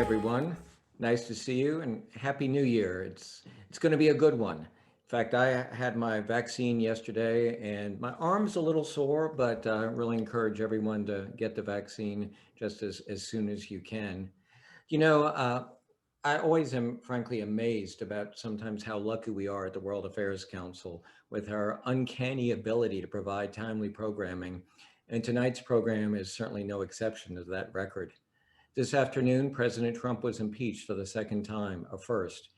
everyone. Nice to see you and Happy New Year. It's going to be a good one. In fact, I had my vaccine yesterday and my arm's a little sore, but I really encourage everyone to get the vaccine just as soon as you can. You know, I always am frankly amazed about sometimes how lucky we are at the World Affairs Council with our uncanny ability to provide timely programming. And tonight's program is certainly no exception to that record. This afternoon, President Trump was impeached for the second time, a first.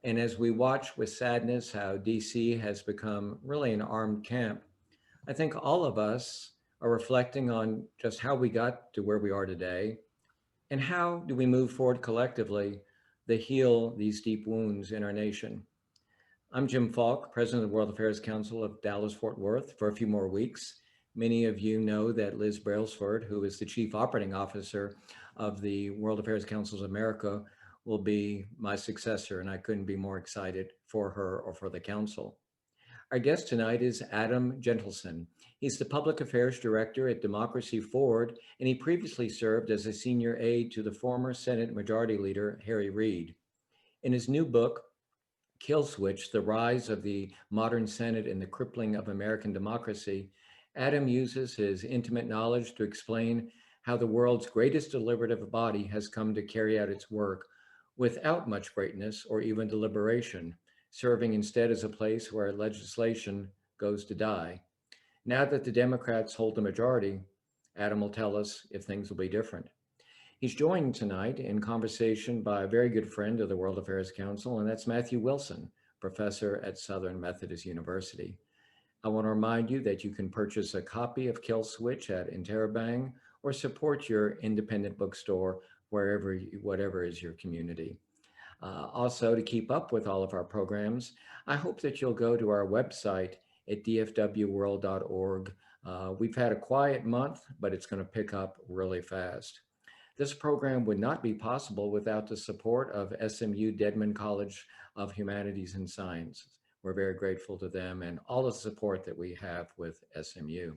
And as we watch with sadness how DC has become really an armed camp, I think all of us are reflecting on just how we got to where we are today and how do we move forward collectively to heal these deep wounds in our nation. I'm Jim Falk, President of the World Affairs Council of Dallas-Fort Worth for a few more weeks. Many of you know that Liz Brailsford, who is the Chief Operating Officer of the World Affairs Council of America, will be my successor, and I couldn't be more excited for her or for the Council. Our guest tonight is Adam Jentleson. He's the Public Affairs Director at Democracy Forward, and he previously served as a senior aide to the former Senate Majority Leader, Harry Reid. In his new book, Kill Switch, The Rise of the Modern Senate and the Crippling of American Democracy, Adam uses his intimate knowledge to explain how the world's greatest deliberative body has come to carry out its work without much greatness or even deliberation, serving instead as a place where legislation goes to die. Now that the Democrats hold the majority, Adam will tell us if things will be different. He's joined tonight in conversation by a very good friend of the World Affairs Council, and that's Matthew Wilson, professor at Southern Methodist University. I want to remind you that you can purchase a copy of Kill Switch at Interabang or support your independent bookstore whatever is your community. Also, to keep up with all of our programs, I hope that you'll go to our website at dfwworld.org. We've had a quiet month, but it's going to pick up really fast. This program would not be possible without the support of SMU Dedman College of Humanities and Sciences. We're very grateful to them and all the support that we have with SMU.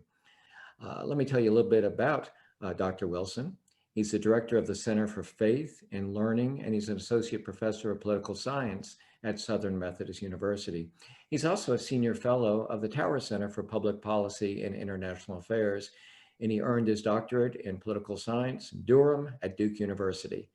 Let me tell you a little bit about Dr. Wilson. He's the director of the Center for Faith and Learning, and he's an associate professor of political science at Southern Methodist University. He's also a senior fellow of the Tower Center for Public Policy and International Affairs, and he earned his doctorate in political science in Durham at Duke University.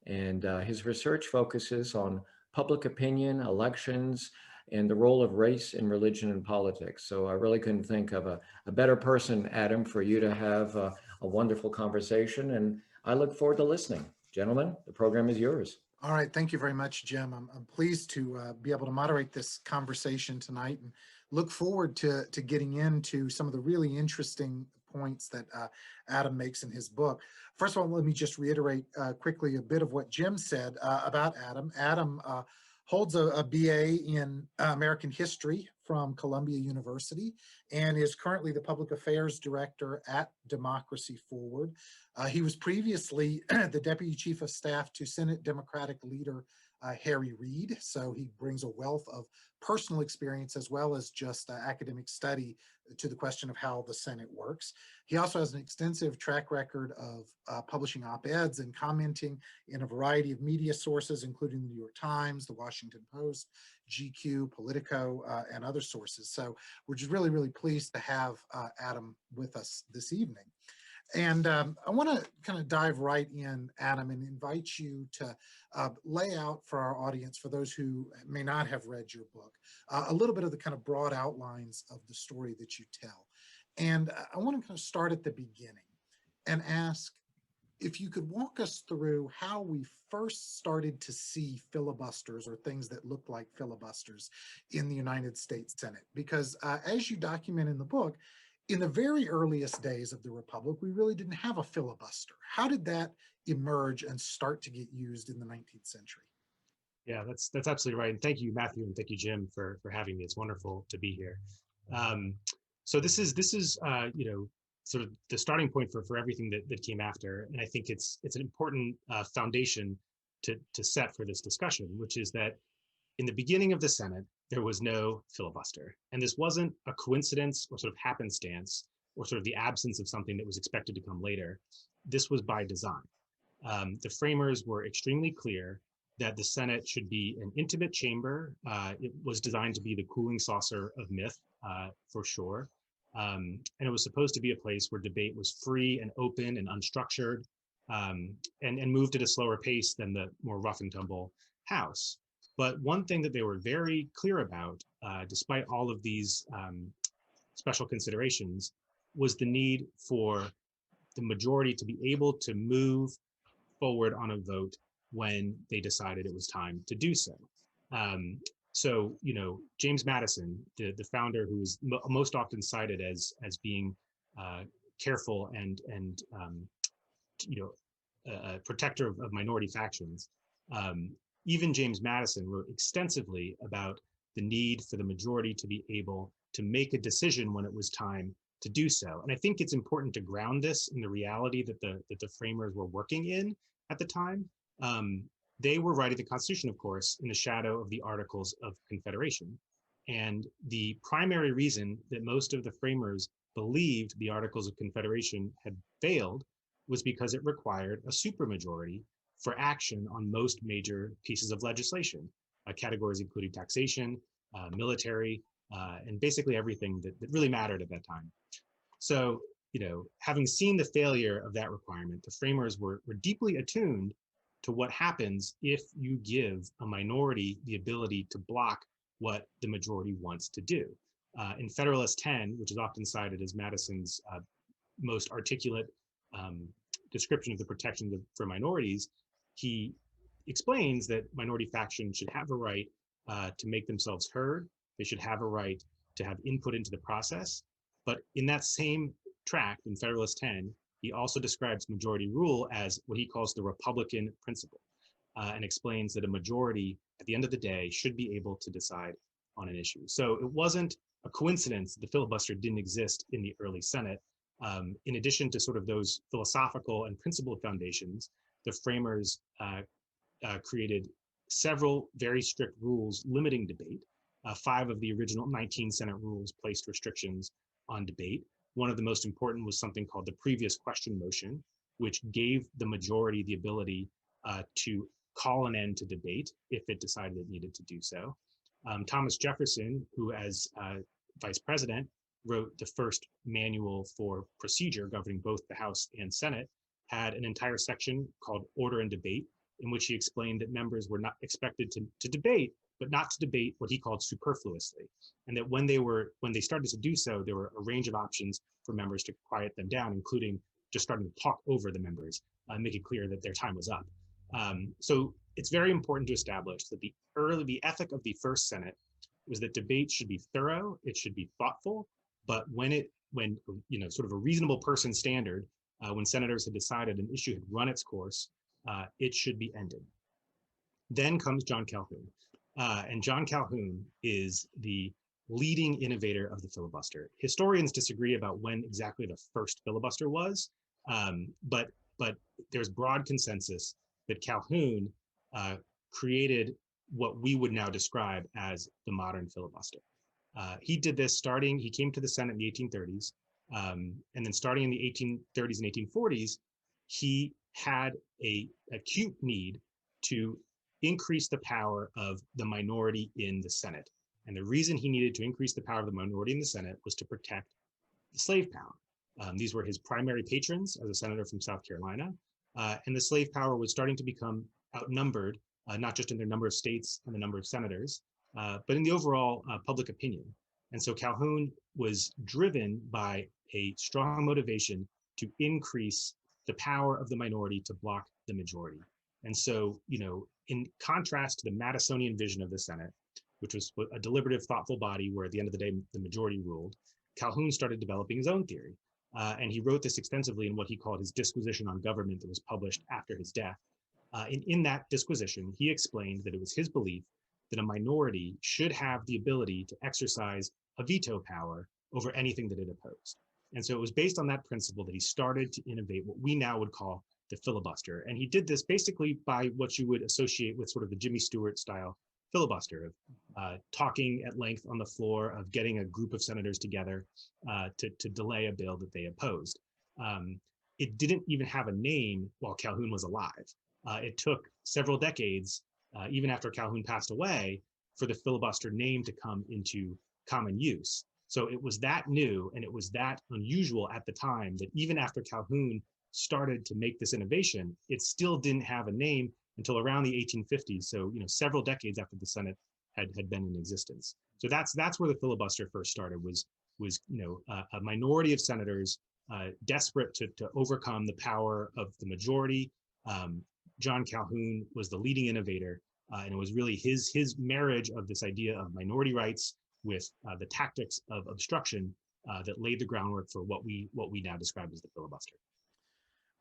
And his research focuses on public opinion, elections, and the role of race in religion and politics. So I really couldn't think of a better person, Adam, for you to have a wonderful conversation. And I look forward to listening. Gentlemen, the program is yours. All right. Thank you very much, Jim. I'm pleased to be able to moderate this conversation tonight and look forward to getting into some of the really interesting points that Adam makes in his book. First of all, let me just reiterate quickly a bit of what Jim said about Adam. Adam holds a BA in American history from Columbia University and is currently the public affairs director at Democracy Forward. He was previously the deputy chief of staff to Senate Democratic leader Harry Reid, so he brings a wealth of personal experience as well as just academic study to the question of how the Senate works. He also has an extensive track record of publishing op-eds and commenting in a variety of media sources, including the New York Times, the Washington Post, GQ, Politico, and other sources. So we're just really, really pleased to have Adam with us this evening. And I want to kind of dive right in, Adam, and invite you to lay out for our audience, for those who may not have read your book, a little bit of the kind of broad outlines of the story that you tell. And I want to kind of start at the beginning and ask if you could walk us through how we first started to see filibusters or things that looked like filibusters in the United States Senate. Because as you document in the book, in the very earliest days of the Republic, we really didn't have a filibuster. How did that emerge and start to get used in the 19th century? Yeah, that's absolutely right. And thank you, Matthew, and thank you, Jim, for having me. It's wonderful to be here. So this is you know, sort of the starting point for everything that came after. And I think it's an important foundation to set for this discussion, which is that in the beginning of the Senate, there was no filibuster. And this wasn't a coincidence or sort of happenstance or sort of the absence of something that was expected to come later. This was by design. The framers were extremely clear that the Senate should be an intimate chamber. It was designed to be the cooling saucer of myth, for sure. And it was supposed to be a place where debate was free and open and unstructured, and moved at a slower pace than the more rough and tumble House. But one thing that they were very clear about, despite all of these special considerations, was the need for the majority to be able to move forward on a vote when they decided it was time to do so. So, James Madison, the founder, who is most often cited as being careful and a protector of minority factions, even James Madison wrote extensively about the need for the majority to be able to make a decision when it was time to do so. And I think it's important to ground this in the reality that the framers were working in at the time. They were writing the Constitution, of course, in the shadow of the Articles of Confederation. And the primary reason that most of the framers believed the Articles of Confederation had failed was because it required a supermajority for action on most major pieces of legislation, categories including taxation, military, and basically everything that really mattered at that time. So, having seen the failure of that requirement, the framers were deeply attuned to what happens if you give a minority the ability to block what the majority wants to do. In Federalist 10, which is often cited as Madison's most articulate description of the protections for minorities, he explains that minority factions should have a right to make themselves heard. They should have a right to have input into the process. But in that same tract, in Federalist 10, he also describes majority rule as what he calls the Republican principle, and explains that a majority, at the end of the day, should be able to decide on an issue. So it wasn't a coincidence that the filibuster didn't exist in the early Senate. In addition to sort of those philosophical and principled foundations, the framers created several very strict rules limiting debate. 5 of the original 19 Senate rules placed restrictions on debate. One of the most important was something called the previous question motion, which gave the majority the ability to call an end to debate if it decided it needed to do so. Thomas Jefferson, who as vice president wrote the first manual for procedure governing both the House and Senate, had an entire section called Order and Debate, in which he explained that members were not expected to debate, but not to debate what he called superfluously. And that when they started to do so, there were a range of options for members to quiet them down, including just starting to talk over the members, make it clear that their time was up. So it's very important to establish that the ethic of the first Senate was that debate should be thorough, it should be thoughtful, but when sort of a reasonable person standard, when senators had decided an issue had run its course, it should be ended. Then comes John Calhoun. And John Calhoun is the leading innovator of the filibuster. Historians disagree about when exactly the first filibuster was, but there's broad consensus that Calhoun created what we would now describe as the modern filibuster. He did this he came to the Senate in the 1830s, and then starting in the 1830s and 1840s, he had an acute need to increase the power of the minority in the Senate. And the reason he needed to increase the power of the minority in the Senate was to protect the slave power. These were his primary patrons as a senator from South Carolina. And the slave power was starting to become outnumbered, not just in their number of states and the number of senators, but in the overall public opinion. And so Calhoun was driven by a strong motivation to increase the power of the minority to block the majority. And so, in contrast to the Madisonian vision of the Senate, which was a deliberative, thoughtful body where at the end of the day, the majority ruled, Calhoun started developing his own theory. And he wrote this extensively in what he called his Disquisition on Government that was published after his death. In that disquisition, he explained that it was his belief that a minority should have the ability to exercise a veto power over anything that it opposed. And so it was based on that principle that he started to innovate what we now would call the filibuster. And he did this basically by what you would associate with sort of the Jimmy Stewart style filibuster of talking at length on the floor, of getting a group of senators together to delay a bill that they opposed. it didn't even have a name while Calhoun was alive. It took several decades, even after Calhoun passed away, for the filibuster name to come into common use. So it was that new and it was that unusual at the time that even after Calhoun started to make this innovation, it still didn't have a name until around the 1850s. So, several decades after the Senate had been in existence. So that's where the filibuster first started, was a minority of senators desperate to overcome the power of the majority. John Calhoun was the leading innovator, and it was really his marriage of this idea of minority rights with the tactics of obstruction that laid the groundwork for what we now describe as the filibuster.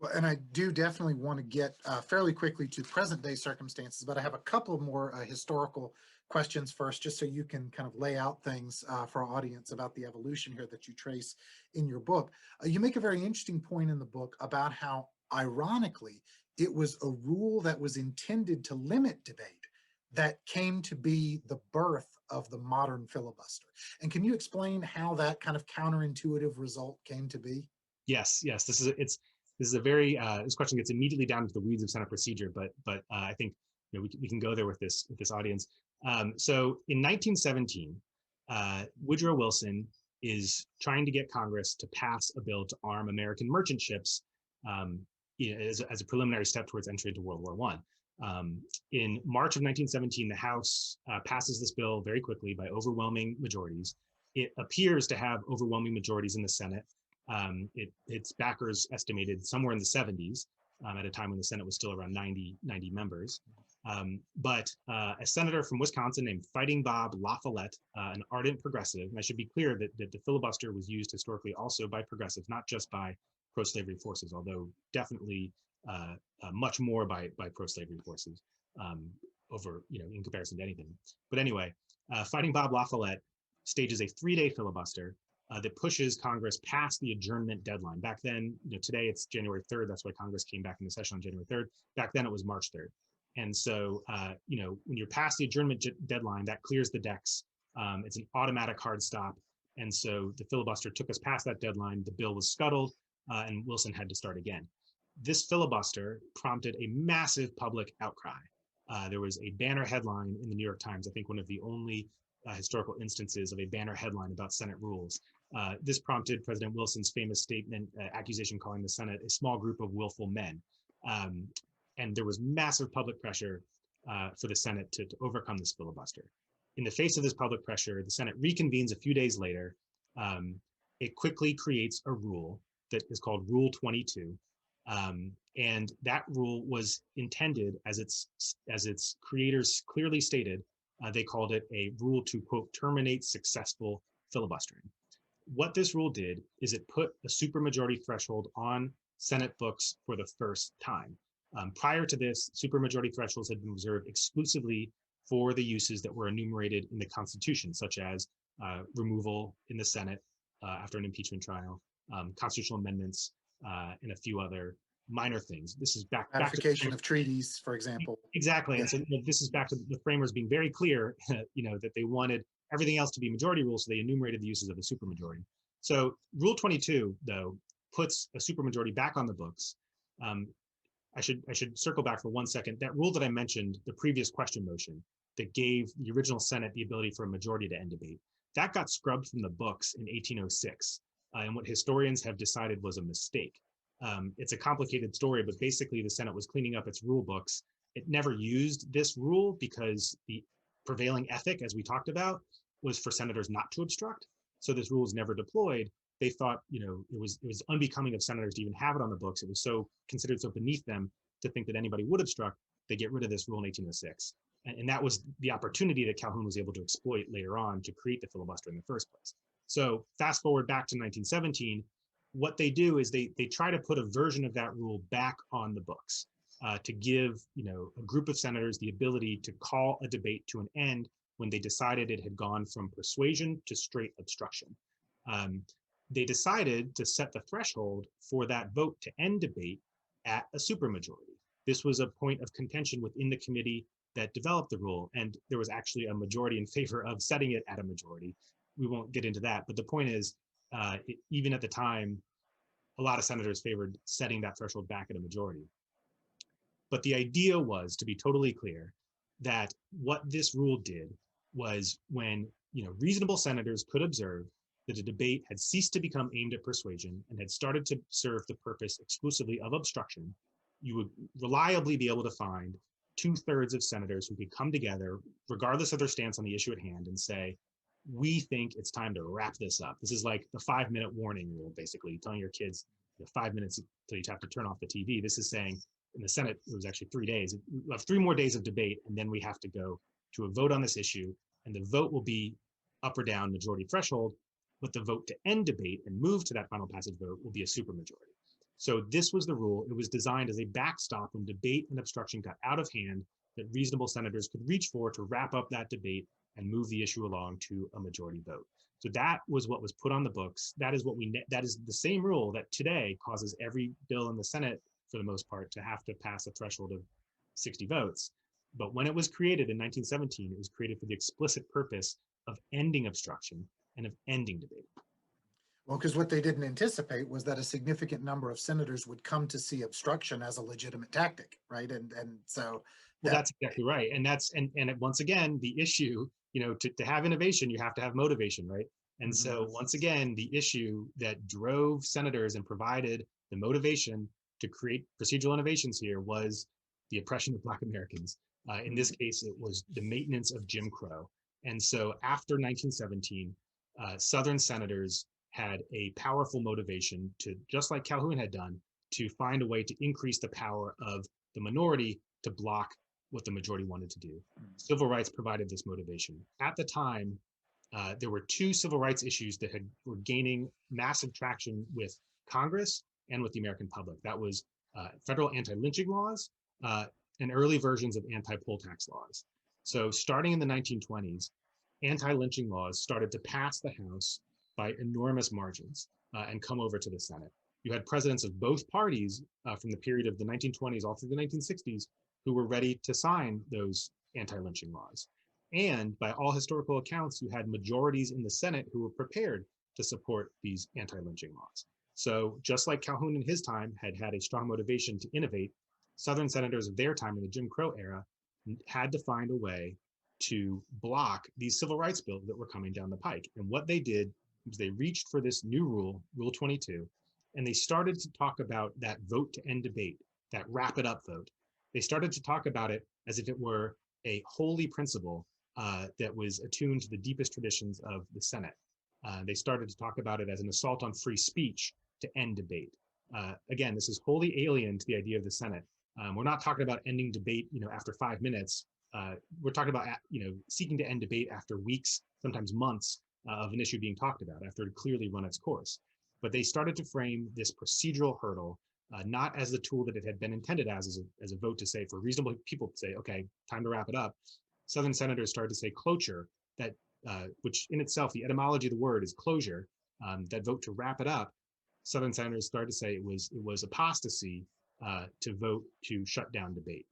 Well, and I do definitely want to get fairly quickly to present day circumstances, but I have a couple more historical questions first, just so you can kind of lay out things for our audience about the evolution here that you trace in your book. You make a very interesting point in the book about how, ironically, it was a rule that was intended to limit debate that came to be the birth of the modern filibuster. And can you explain how that kind of counterintuitive result came to be? Yes. This is a very this question gets immediately down to the weeds of Senate procedure, but I think we can go there with this audience. So in 1917, Woodrow Wilson is trying to get Congress to pass a bill to arm American merchant ships as a preliminary step towards entry into World War I. In March of 1917, the House passes this bill very quickly by overwhelming majorities. It appears to have overwhelming majorities in the Senate. Its backers estimated somewhere in the 70s at a time when the Senate was still around 90 members. But a senator from Wisconsin named Fighting Bob La Follette, an ardent progressive, and I should be clear that the filibuster was used historically also by progressives, not just by pro-slavery forces, although definitely much more by pro-slavery forces over, in comparison to anything. But anyway, Fighting Bob La Follette stages a 3-day filibuster that pushes Congress past the adjournment deadline. Back then, today it's January 3rd. That's why Congress came back into session on January 3rd. Back then it was March 3rd. And so, when you're past the adjournment deadline, that clears the decks. It's an automatic hard stop. And so the filibuster took us past that deadline. The bill was scuttled and Wilson had to start again. This filibuster prompted a massive public outcry. There was a banner headline in the New York Times, I think one of the only historical instances of a banner headline about Senate rules. This prompted President Wilson's famous statement, accusation calling the Senate a small group of willful men. And there was massive public pressure for the Senate to overcome this filibuster. In the face of this public pressure, the Senate reconvenes a few days later. It quickly creates a rule that is called Rule 22. And that rule was intended, as its creators clearly stated, they called it a rule to, quote, terminate successful filibustering. What this rule did is it put a supermajority threshold on Senate books for the first time. Prior to this, supermajority thresholds had been reserved exclusively for the uses that were enumerated in the Constitution, such as removal in the Senate after an impeachment trial, constitutional amendments, and a few other minor things. This is back Ratification of treaties, for example. Exactly. Yeah. And so this is back to the framers being very clear, that they wanted everything else to be majority rules, so they enumerated the uses of a supermajority. So Rule 22, though, puts a supermajority back on the books. I should circle back for 1 second. That rule that I mentioned, the previous question motion that gave the original Senate the ability for a majority to end debate, that got scrubbed from the books in 1806. And what historians have decided was a mistake. It's a complicated story, but basically the Senate was cleaning up its rule books. It never used this rule because the prevailing ethic, as we talked about, was for senators not to obstruct. So this rule was never deployed. They thought, it was unbecoming of senators to even have it on the books. It was so considered so beneath them to think that anybody would obstruct. They get rid of this rule in 1806. And that was the opportunity that Calhoun was able to exploit later on to create the filibuster in the first place. So fast forward back to 1917, what they do is they try to put a version of that rule back on the books to give a group of senators the ability to call a debate to an end when they decided it had gone from persuasion to straight obstruction. They decided to set the threshold for that vote to end debate at a supermajority. This was a point of contention within the committee that developed the rule, and there was actually a majority in favor of setting it at a majority. We won't get into that, but the point is, even at the time, a lot of senators favored setting that threshold back at a majority. But the idea was, to be totally clear, that what this rule did was when reasonable senators could observe that a debate had ceased to become aimed at persuasion and had started to serve the purpose exclusively of obstruction, you would reliably be able to find 2/3 of senators who could come together, regardless of their stance on the issue at hand, and say, we think it's time to wrap this up. This is like the 5-minute warning rule, basically, telling your kids 5 minutes until you have to turn off the TV. This is saying, in the Senate, it was actually 3 days. We'll have 3 more days of debate, and then we have to go to a vote on this issue, and the vote will be up or down majority threshold, but the vote to end debate and move to that final passage vote will be a supermajority. So this was the rule. It was designed as a backstop when debate and obstruction got out of hand that reasonable senators could reach for to wrap up that debate and move the issue along to a majority vote. So that was what was put on the books. That is that is the same rule that today causes every bill in the Senate, for the most part, to have to pass a threshold of 60 votes. But when it was created in 1917, it was created for the explicit purpose of ending obstruction and of ending debate. Well, because what they didn't anticipate was that a significant number of senators would come to see obstruction as a legitimate tactic, right? And so that's exactly right. And once again, the issue, to have innovation, you have to have motivation, right? And so once again, the issue that drove senators and provided the motivation to create procedural innovations here was the oppression of Black Americans. In this case, it was the maintenance of Jim Crow. And so after 1917, Southern senators had a powerful motivation to, just like Calhoun had done, to find a way to increase the power of the minority to block what the majority wanted to do. Civil rights provided this motivation. At the time, there were 2 civil rights issues that were gaining massive traction with Congress and with the American public. That was federal anti-lynching laws and early versions of anti-poll tax laws. So starting in the 1920s, anti-lynching laws started to pass the House by enormous margins and come over to the Senate. You had presidents of both parties from the period of the 1920s all through the 1960s who were ready to sign those anti-lynching laws. And by all historical accounts, you had majorities in the Senate who were prepared to support these anti-lynching laws. So just like Calhoun in his time had a strong motivation to innovate, Southern senators of their time in the Jim Crow era had to find a way to block these civil rights bills that were coming down the pike. And what they did was they reached for this new rule, Rule 22, and they started to talk about that vote to end debate, that wrap it up vote. They started to talk about it as if it were a holy principle that was attuned to the deepest traditions of the Senate. They started to talk about it as an assault on free speech to end debate. Again, this is wholly alien to the idea of the Senate. We're not talking about ending debate, after 5 minutes. We're talking about, seeking to end debate after weeks, sometimes months of an issue being talked about, after it clearly run its course. But they started to frame this procedural hurdle not as the tool that it had been intended as a vote to say, for reasonable people to say, okay, time to wrap it up. Southern senators started to say cloture, that which in itself, the etymology of the word is closure, that vote to wrap it up. Southern senators started to say it was apostasy to vote to shut down debate.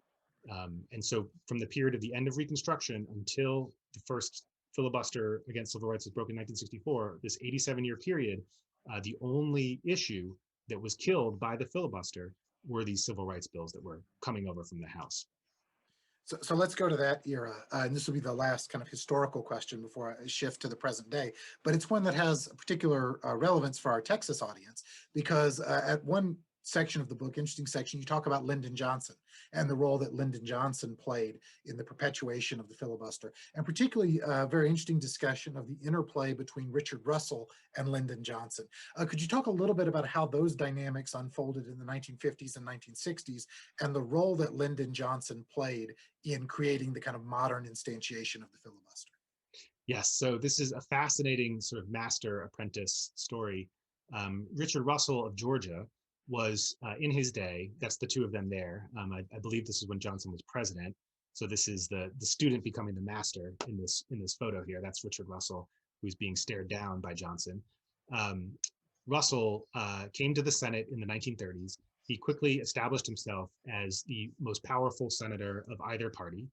And so from the period of the end of Reconstruction until the first filibuster against civil rights was broken in 1964, this 87-year period, the only issue that was killed by the filibuster were these civil rights bills that were coming over from the House. So let's go to that era, and this will be the last kind of historical question before I shift to the present day, but it's one that has a particular relevance for our Texas audience, because at one section of the book, interesting section, you talk about Lyndon Johnson and the role that Lyndon Johnson played in the perpetuation of the filibuster, and particularly a very interesting discussion of the interplay between Richard Russell and Lyndon Johnson. Could you talk a little bit about how those dynamics unfolded in the 1950s and 1960s and the role that Lyndon Johnson played in creating the kind of modern instantiation of the filibuster? Yes, so this is a fascinating sort of master-apprentice story. Richard Russell of Georgia was in his day, that's the 2 of them there. I believe this is when Johnson was president. So this is the student becoming the master in this photo here. That's Richard Russell, who's being stared down by Johnson. Russell came to the Senate in the 1930s. He quickly established himself as the most powerful senator of either party.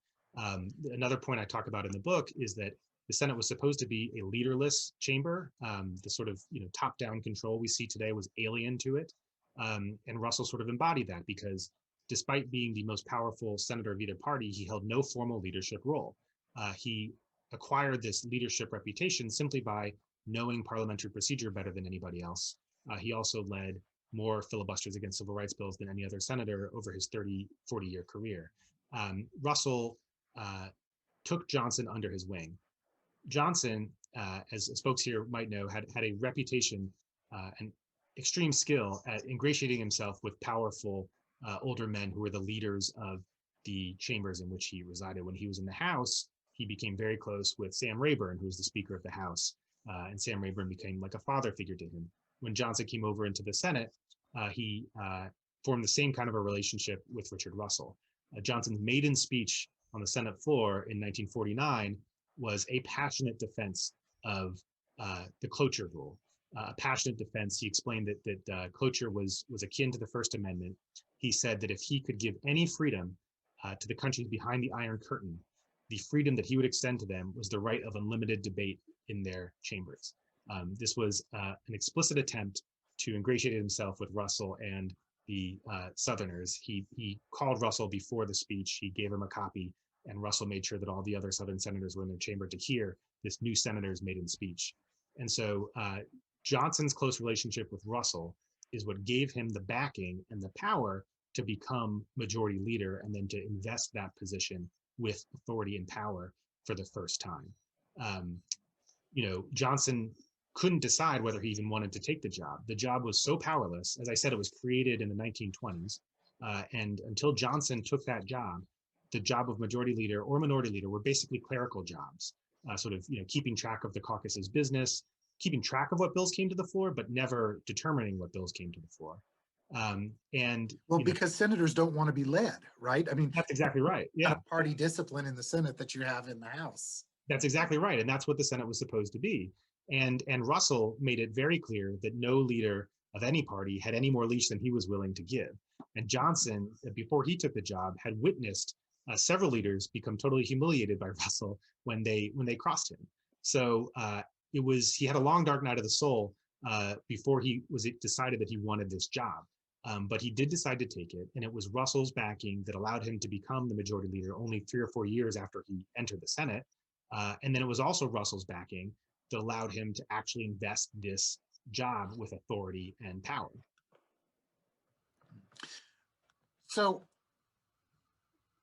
Another point I talk about in the book is that The Senate was supposed to be a leaderless chamber. The sort of top-down control we see today was alien to it. And Russell sort of embodied that because despite being the most powerful senator of either party, he held no formal leadership role. He acquired this leadership reputation simply by knowing parliamentary procedure better than anybody else. He also led more filibusters against civil rights bills than any other senator over his 40-year career. Russell took Johnson under his wing. Johnson, as folks here might know, had a reputation and extreme skill at ingratiating himself with powerful older men who were the leaders of the chambers in which he resided. When he was in the House, he became very close with Sam Rayburn, who was the Speaker of the House, and Sam Rayburn became like a father figure to him. When Johnson came over into the Senate, he formed the same kind of a relationship with Richard Russell. Johnson's maiden speech on the Senate floor in 1949 was a passionate defense of the cloture rule. Passionate defense. He explained that cloture was akin to the First Amendment. He said that if he could give any freedom to the countries behind the Iron Curtain, the freedom that he would extend to them was the right of unlimited debate in their chambers. This was an explicit attempt to ingratiate himself with Russell and the Southerners. He called Russell before the speech. He gave him a copy, and Russell made sure that all the other Southern senators were in their chamber to hear this new senator's maiden speech. And so Johnson's close relationship with Russell is what gave him the backing and the power to become majority leader and then to invest that position with authority and power for the first time. Johnson couldn't decide whether he even wanted to take the job. The job was so powerless. As I said, it was created in the 1920s. And until Johnson took that job, the job of majority leader or minority leader were basically clerical jobs, keeping track of the caucus's business, keeping track of what bills came to the floor, but never determining what bills came to the floor. Because senators don't want to be led, right? I mean, that's exactly right. Yeah. Party discipline in the Senate that you have in the House. That's exactly right. And that's what the Senate was supposed to be. And Russell made it very clear that no leader of any party had any more leash than he was willing to give. And Johnson, before he took the job, had witnessed several leaders become totally humiliated by Russell when they crossed him. So he had a long dark night of the soul before he decided that he wanted this job. But he did decide to take it, and it was Russell's backing that allowed him to become the majority leader only 3 or 4 years after he entered the Senate. And then it was also Russell's backing that allowed him to actually invest this job with authority and power. So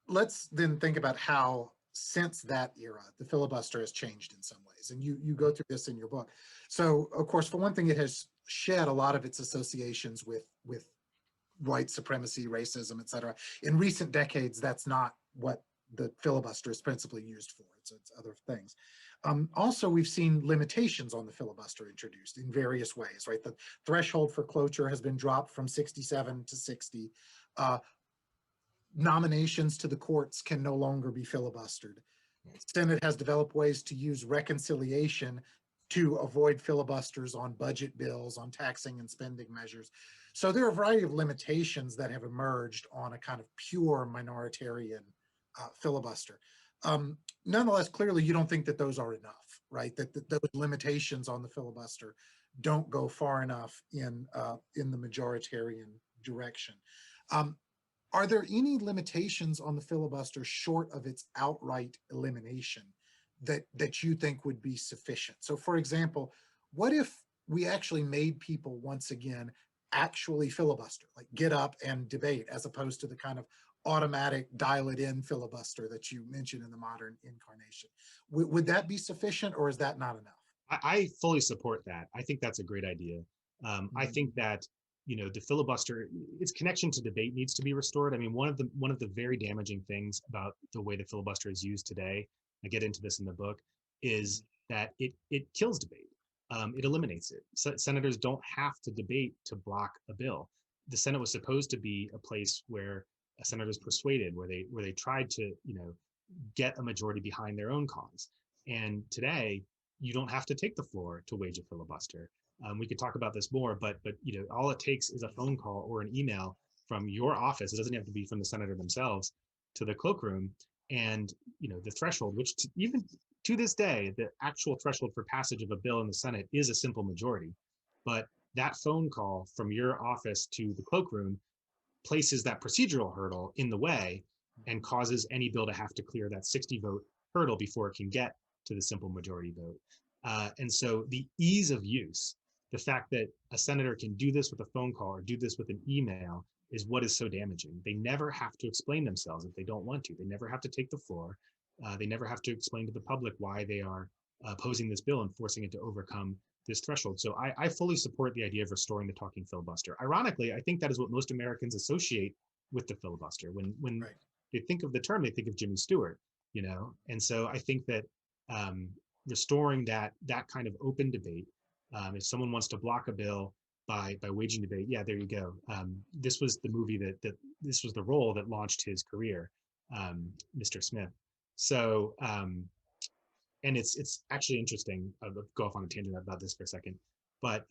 let's then think about how, since that era, the filibuster has changed in some ways. And you go through this in your book. So, of course, for one thing, it has shed a lot of its associations with white supremacy, racism, et cetera. In recent decades, that's not what the filibuster is principally used for. It's other things. Also, we've seen limitations on the filibuster introduced in various ways, right? The threshold for cloture has been dropped from 67 to 60. Nominations to the courts can no longer be filibustered. Senate has developed ways to use reconciliation to avoid filibusters on budget bills, on taxing and spending measures. So there are a variety of limitations that have emerged on a kind of pure minoritarian filibuster. Nonetheless, clearly you don't think that those are enough, right? That those limitations on the filibuster don't go far enough in the majoritarian direction. Are there any limitations on the filibuster short of its outright elimination that you think would be sufficient? So for example, what if we actually made people once again actually filibuster, like get up and debate, as opposed to the kind of automatic dial it in filibuster that you mentioned in the modern incarnation? Would that be sufficient, or is that not enough? I fully support that. I think that's a great idea. I think that the filibuster, its connection to debate needs to be restored. I mean, one of the very damaging things about the way the filibuster is used today, I get into this in the book, is that it kills debate. It eliminates it. Senators don't have to debate to block a bill. The Senate was supposed to be a place where senators persuaded, where they tried to get a majority behind their own cause. And today, you don't have to take the floor to wage a filibuster. We could talk about this more, but all it takes is a phone call or an email from your office. It doesn't have to be from the senator themselves, to the cloakroom, and the threshold, which even to this day, the actual threshold for passage of a bill in the Senate is a simple majority. But that phone call from your office to the cloakroom places that procedural hurdle in the way and causes any bill to have to clear that 60 vote hurdle before it can get to the simple majority vote. And so the ease of use, the fact that a senator can do this with a phone call or do this with an email, is what is so damaging. They never have to explain themselves if they don't want to. They never have to take the floor. They never have to explain to the public why they are opposing this bill and forcing it to overcome this threshold. So I fully support the idea of restoring the talking filibuster. Ironically, I think that is what most Americans associate with the filibuster. When Right. they think of the term, they think of Jimmy Stewart, And so I think that restoring that kind of open debate, if someone wants to block a bill by waging debate, yeah, there you go. This was the movie that this was the role that launched his career, Mr. Smith. So, and it's actually interesting. I'll go off on a tangent about this for a second, but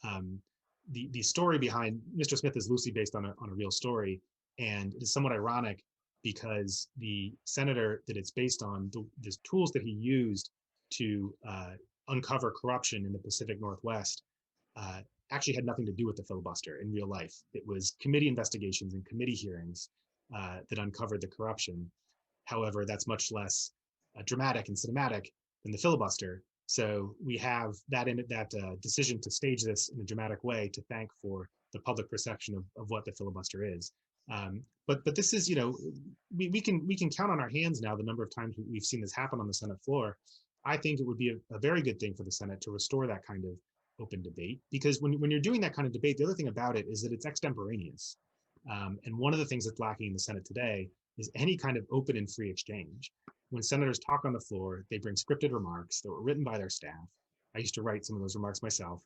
the story behind Mr. Smith is loosely based on a real story, and it is somewhat ironic because the senator that it's based on, the tools that he used to uncover corruption in the Pacific Northwest actually had nothing to do with the filibuster in real life. It was committee investigations and committee hearings that uncovered the corruption. However, that's much less dramatic and cinematic than the filibuster. So we have that decision to stage this in a dramatic way to thank for the public perception of what the filibuster is. But this is, we can count on our hands now the number of times we've seen this happen on the Senate floor. I think it would be a very good thing for the Senate to restore that kind of open debate, because when you're doing that kind of debate, the other thing about it is that it's extemporaneous. And one of the things that's lacking in the Senate today is any kind of open and free exchange. When senators talk on the floor, they bring scripted remarks that were written by their staff. I used to write some of those remarks myself.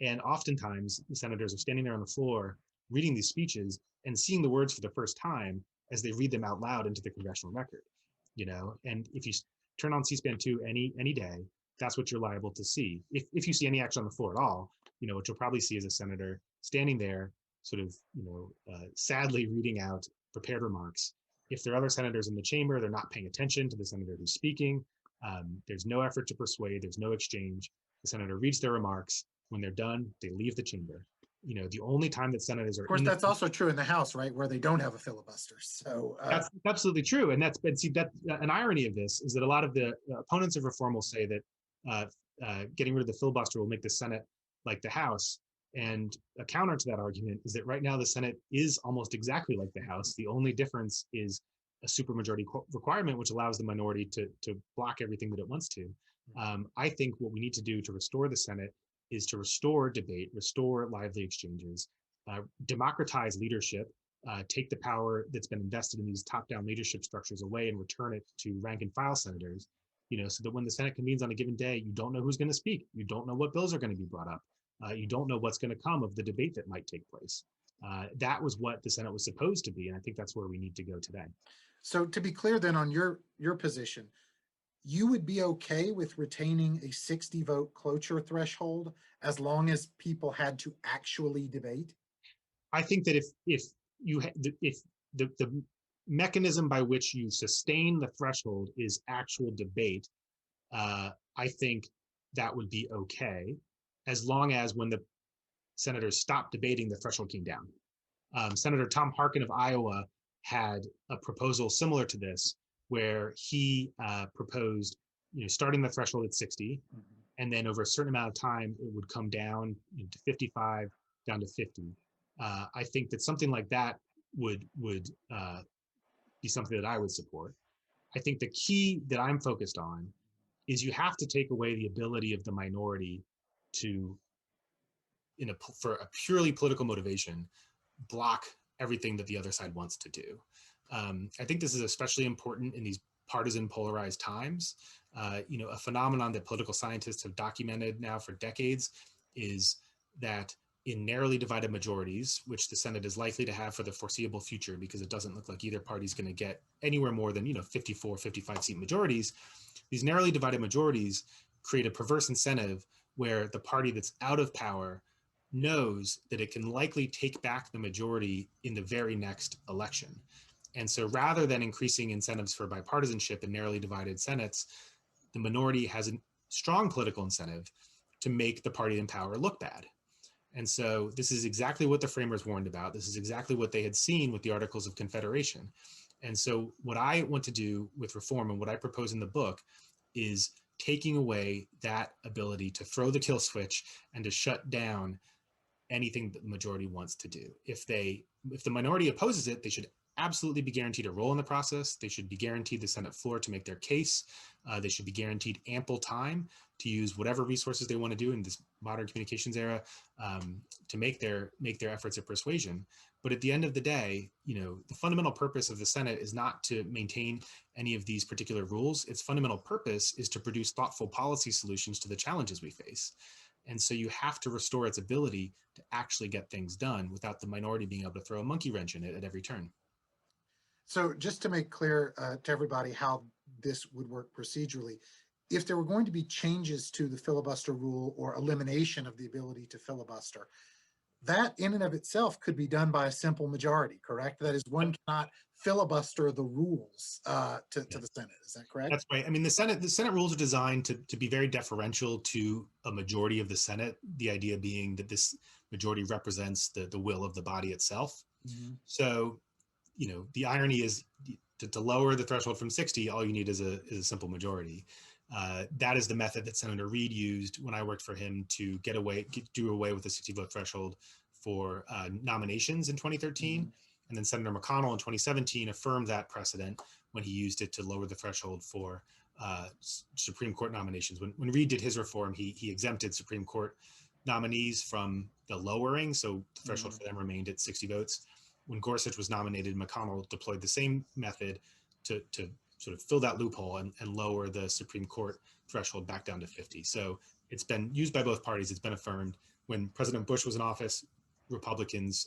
And oftentimes the senators are standing there on the floor reading these speeches and seeing the words for the first time as they read them out loud into the congressional record. And if you turn on C-SPAN 2 any day, that's what you're liable to see. If you see any action on the floor at all, what you'll probably see is a senator standing there sort of, sadly reading out prepared remarks. If there are other senators in the chamber, they're not paying attention to the senator who's speaking. There's no effort to persuade, there's no exchange. The senator reads their remarks. When they're done, they leave the chamber. The only time that senators are— Of course, that's also true in the House, right, where they don't have a filibuster. So that's absolutely true. And that's an irony of this is that a lot of the opponents of reform will say that getting rid of the filibuster will make the Senate like the House. And a counter to that argument is that right now the Senate is almost exactly like the House. The only difference is a supermajority requirement, which allows the minority to block everything that it wants to. I think what we need to do to restore the Senate is to restore debate, restore lively exchanges, democratize leadership, take the power that's been invested in these top-down leadership structures away and return it to rank-and-file senators, so that when the Senate convenes on a given day, you don't know who's going to speak. You don't know what bills are going to be brought up. You don't know what's going to come of the debate that might take place. That was what the Senate was supposed to be, and I think that's where we need to go today. So to be clear then on your position, you would be okay with retaining a 60 vote cloture threshold as long as people had to actually debate? I think that if the mechanism by which you sustain the threshold is actual debate, I think that would be okay, as long as when the senators stopped debating, the threshold came down. Senator Tom Harkin of Iowa had a proposal similar to this, where he proposed, starting the threshold at 60, and then over a certain amount of time, it would come down to 55, down to 50. I think that something like that would be something that I would support. I think the key that I'm focused on is you have to take away the ability of the minority to, for a purely political motivation, block everything that the other side wants to do. I think this is especially important in these partisan polarized times. A phenomenon that political scientists have documented now for decades is that in narrowly divided majorities, which the Senate is likely to have for the foreseeable future, because it doesn't look like either party is going to get anywhere more than 54, 55 seat majorities, these narrowly divided majorities create a perverse incentive where the party that's out of power knows that it can likely take back the majority in the very next election. And so rather than increasing incentives for bipartisanship in narrowly divided Senates, the minority has a strong political incentive to make the party in power look bad. And so this is exactly what the framers warned about. This is exactly what they had seen with the Articles of Confederation. And so what I want to do with reform and what I propose in the book is taking away that ability to throw the kill switch and to shut down anything that the majority wants to do. If the minority opposes it, they should absolutely be guaranteed a role in the process. They should be guaranteed the Senate floor to make their case. They should be guaranteed ample time to use whatever resources they want to do in this modern communications era to make their efforts of persuasion. But at the end of the day, the fundamental purpose of the Senate is not to maintain any of these particular rules. Its fundamental purpose is to produce thoughtful policy solutions to the challenges we face. And so you have to restore its ability to actually get things done without the minority being able to throw a monkey wrench in it at every turn. So just to make clear to everybody how this would work procedurally, if there were going to be changes to the filibuster rule or elimination of the ability to filibuster, that in and of itself could be done by a simple majority, correct? That is, one cannot filibuster the rules to the Senate. Is that correct? That's right. I mean, the Senate rules are designed to be very deferential to a majority of the Senate, the idea being that this majority represents the will of the body itself. Mm-hmm. So, the irony is to lower the threshold from 60, all you need is a simple majority. That is the method that Senator Reid used when I worked for him to do away with the 60-vote threshold for nominations in 2013. Mm-hmm. And then Senator McConnell in 2017 affirmed that precedent when he used it to lower the threshold for Supreme Court nominations. When Reid did his reform, he exempted Supreme Court nominees from the lowering, so the threshold mm-hmm. for them remained at 60 votes. When Gorsuch was nominated, McConnell deployed the same method to sort of fill that loophole and lower the Supreme Court threshold back down to 50. So it's been used by both parties. It's been affirmed. When President Bush was in office, Republicans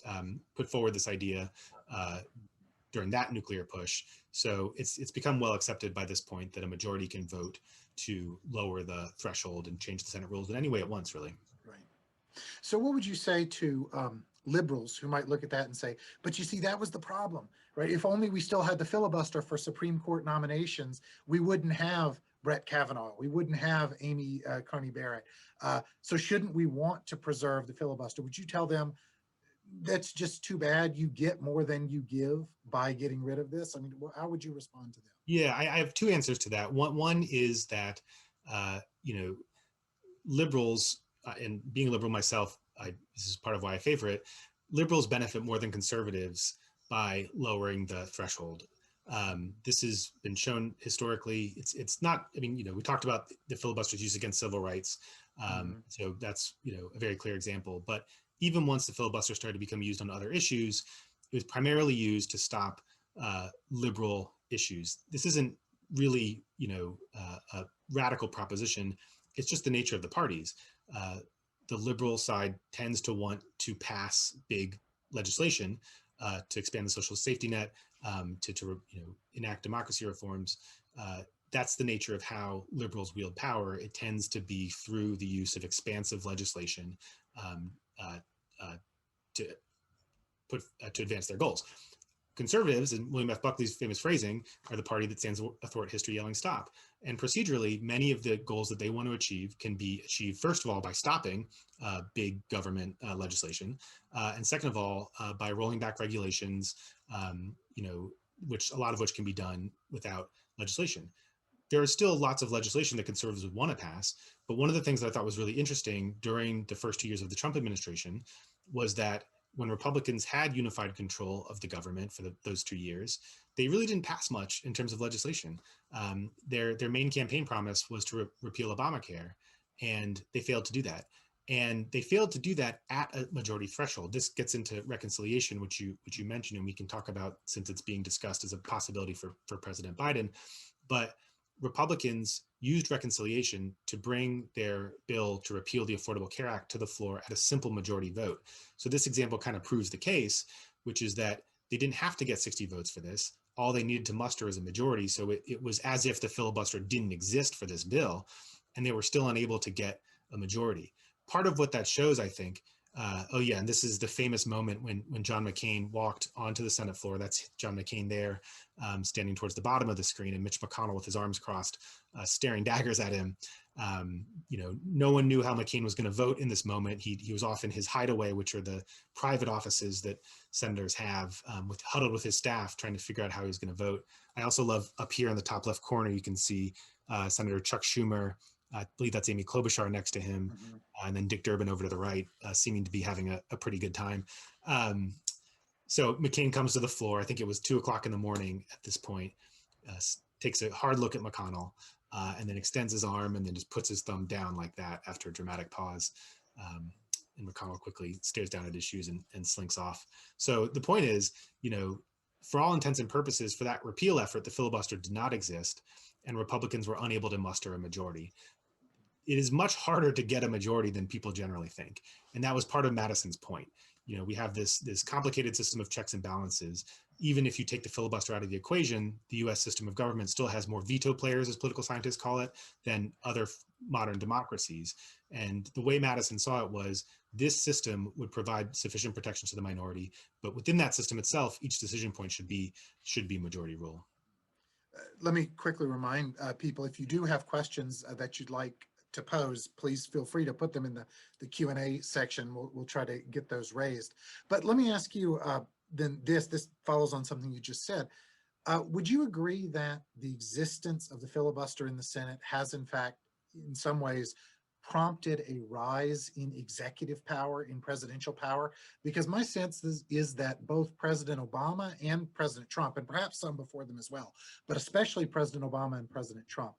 put forward this idea during that nuclear push. So it's become well accepted by this point that a majority can vote to lower the threshold and change the Senate rules in any way it wants, really. Right. So what would you say to liberals who might look at that and say, but you see, that was the problem, right? If only we still had the filibuster for Supreme Court nominations, we wouldn't have Brett Kavanaugh. We wouldn't have Amy Coney Barrett. So shouldn't we want to preserve the filibuster? Would you tell them that's just too bad? You get more than you give by getting rid of this? I mean, how would you respond to them? Yeah, I have two answers to that. One is that, liberals, and being a liberal myself, this is part of why I favor it, liberals benefit more than conservatives by lowering the threshold. This has been shown historically. It's not, we talked about the filibuster's use against civil rights. So that's, a very clear example. But even once the filibuster started to become used on other issues, it was primarily used to stop liberal issues. This isn't really, a radical proposition. It's just the nature of the parties. The liberal side tends to want to pass big legislation to expand the social safety net, to enact democracy reforms. That's the nature of how liberals wield power. It tends to be through the use of expansive legislation to advance their goals. Conservatives, and William F. Buckley's famous phrasing, are the party that stands athwart history yelling stop. And procedurally, many of the goals that they want to achieve can be achieved, first of all, by stopping big government legislation, and second of all, by rolling back regulations, which a lot of which can be done without legislation. There is still lots of legislation that conservatives would want to pass, but one of the things that I thought was really interesting during the first 2 years of the Trump administration was that when Republicans had unified control of the government for those 2 years, they really didn't pass much in terms of legislation. Their main campaign promise was to repeal Obamacare, and they failed to do that. And they failed to do that at a majority threshold. This gets into reconciliation, which you mentioned, and we can talk about since it's being discussed as a possibility for President Biden. But Republicans used reconciliation to bring their bill to repeal the Affordable Care Act to the floor at a simple majority vote. So this example kind of proves the case, which is that they didn't have to get 60 votes for this. All they needed to muster is a majority. So it was as if the filibuster didn't exist for this bill, and they were still unable to get a majority. Part of what that shows, I think, Oh yeah, and this is the famous moment when John McCain walked onto the Senate floor. That's John McCain there, standing towards the bottom of the screen, and Mitch McConnell with his arms crossed, staring daggers at him. No one knew how McCain was going to vote in this moment. He was off in his hideaway, which are the private offices that senators have, huddled with his staff, trying to figure out how he was going to vote. I also love up here in the top left corner, you can see Senator Chuck Schumer. I believe that's Amy Klobuchar next to him, and then Dick Durbin over to the right, seeming to be having a pretty good time. So McCain comes to the floor. I think it was 2 o'clock in the morning at this point, takes a hard look at McConnell, and then extends his arm and then just puts his thumb down like that after a dramatic pause. And McConnell quickly stares down at his shoes and slinks off. So the point is, for all intents and purposes, for that repeal effort, the filibuster did not exist, and Republicans were unable to muster a majority. It is much harder to get a majority than people generally think. And that was part of Madison's point. We have this complicated system of checks and balances. Even if you take the filibuster out of the equation, the US system of government still has more veto players, as political scientists call it, than other modern democracies. And the way Madison saw it was this system would provide sufficient protections to the minority, but within that system itself, each decision point should be majority rule. Let me quickly remind people, if you do have questions that you'd like to pose, please feel free to put them in the Q&A section. We'll try to get those raised. But let me ask you, then this follows on something you just said. Would you agree that the existence of the filibuster in the Senate has, in fact, in some ways, prompted a rise in executive power, in presidential power? Because my sense is that both President Obama and President Trump, and perhaps some before them as well, but especially President Obama and President Trump,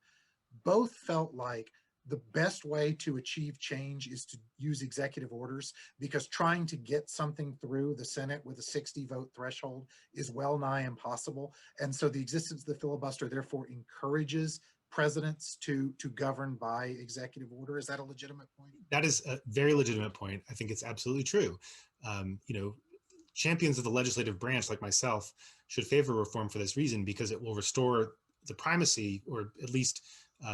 both felt like the best way to achieve change is to use executive orders, because trying to get something through the Senate with a 60-vote threshold is well nigh impossible. And so the existence of the filibuster therefore encourages presidents to govern by executive order. Is that a legitimate point? That is a very legitimate point. I think it's absolutely true. Champions of the legislative branch like myself should favor reform for this reason, because it will restore the primacy, or at least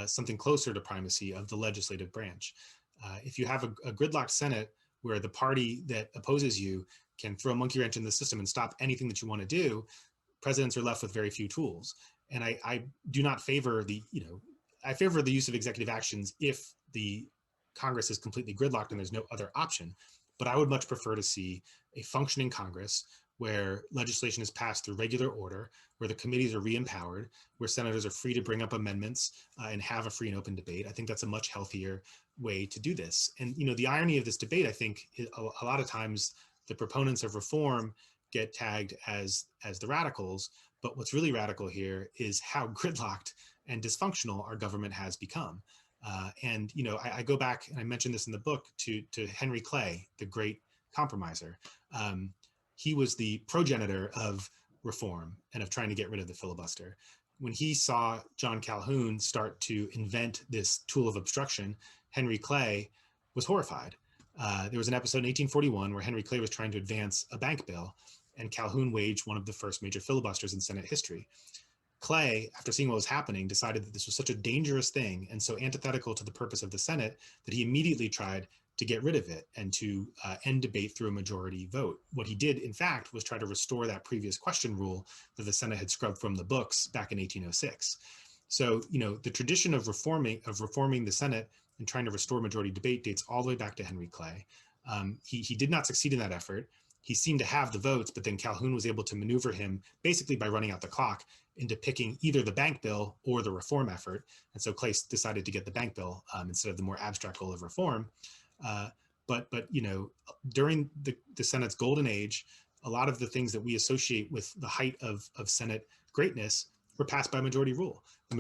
something closer to primacy, of the legislative branch. If you have a gridlocked Senate where the party that opposes you can throw a monkey wrench in the system and stop anything that you want to do, presidents are left with very few tools. And I do not favor I favor the use of executive actions if the Congress is completely gridlocked and there's no other option. But I would much prefer to see a functioning Congress where legislation is passed through regular order, where the committees are re-empowered, where senators are free to bring up amendments and have a free and open debate. I think that's a much healthier way to do this. And the irony of this debate, I think, a lot of times the proponents of reform get tagged as the radicals, but what's really radical here is how gridlocked and dysfunctional our government has become. I go back, and I mentioned this in the book, to Henry Clay, the great compromiser. He was the progenitor of reform and of trying to get rid of the filibuster. When he saw John Calhoun start to invent this tool of obstruction, Henry Clay was horrified. There was an episode in 1841 where Henry Clay was trying to advance a bank bill, and Calhoun waged one of the first major filibusters in Senate history. Clay, after seeing what was happening, decided that this was such a dangerous thing and so antithetical to the purpose of the Senate that he immediately tried to get rid of it and to end debate through a majority vote. What he did, in fact, was try to restore that previous question rule that the Senate had scrubbed from the books back in 1806. So, the tradition of reforming the Senate and trying to restore majority debate dates all the way back to Henry Clay. He did not succeed in that effort. He seemed to have the votes, but then Calhoun was able to maneuver him basically by running out the clock into picking either the bank bill or the reform effort. And so Clay decided to get the bank bill instead of the more abstract goal of reform. But during the Senate's golden age, a lot of the things that we associate with the height of Senate greatness were passed by majority rule. The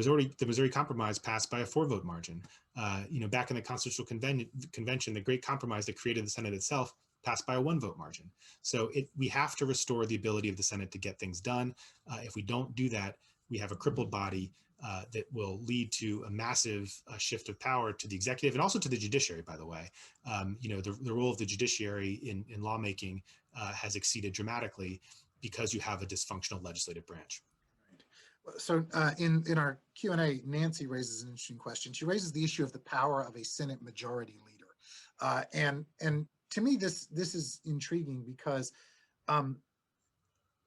Missouri Compromise passed by a 4-vote margin. Back in the Constitutional Convention, the great compromise that created the Senate itself passed by a 1-vote margin. So we have to restore the ability of the Senate to get things done. If we don't do that, we have a crippled body that will lead to a massive shift of power to the executive and also to the judiciary, by the way. The role of the judiciary in lawmaking has exceeded dramatically because you have a dysfunctional legislative branch. So in our Q&A, Nancy raises an interesting question. She raises the issue of the power of a Senate majority leader. And to me, this is intriguing because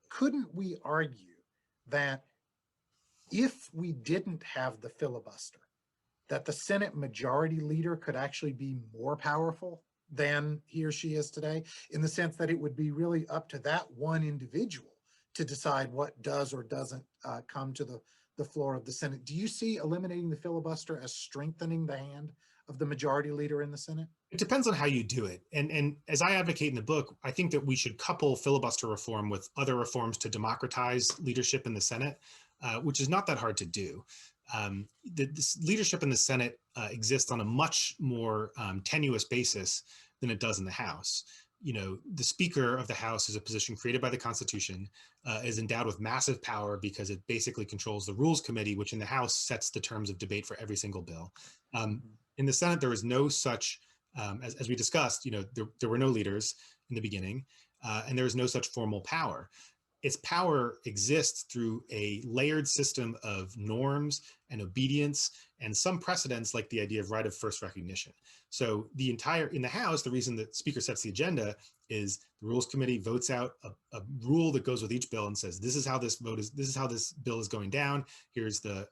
couldn't we argue that if we didn't have the filibuster, that the Senate majority leader could actually be more powerful than he or she is today, in the sense that it would be really up to that one individual to decide what does or doesn't come to the floor of the Senate? Do you see eliminating the filibuster as strengthening the hand of the majority leader in the Senate? It depends on how you do it. And as I advocate in the book, I think that we should couple filibuster reform with other reforms to democratize leadership in the Senate, which is not that hard to do. This leadership in the Senate exists on a much more tenuous basis than it does in the House. You know, the Speaker of the House is a position created by the Constitution, is endowed with massive power because it basically controls the Rules Committee, which in the House sets the terms of debate for every single bill. In the Senate, there is no such, as we discussed, you know, there were no leaders in the beginning, and there is no such formal power. Its power exists through a layered system of norms and obedience and some precedents, like the idea of right of first recognition. So in the House, the reason that Speaker sets the agenda is the Rules Committee votes out a rule that goes with each bill and says, this is how this bill is going down. Here's the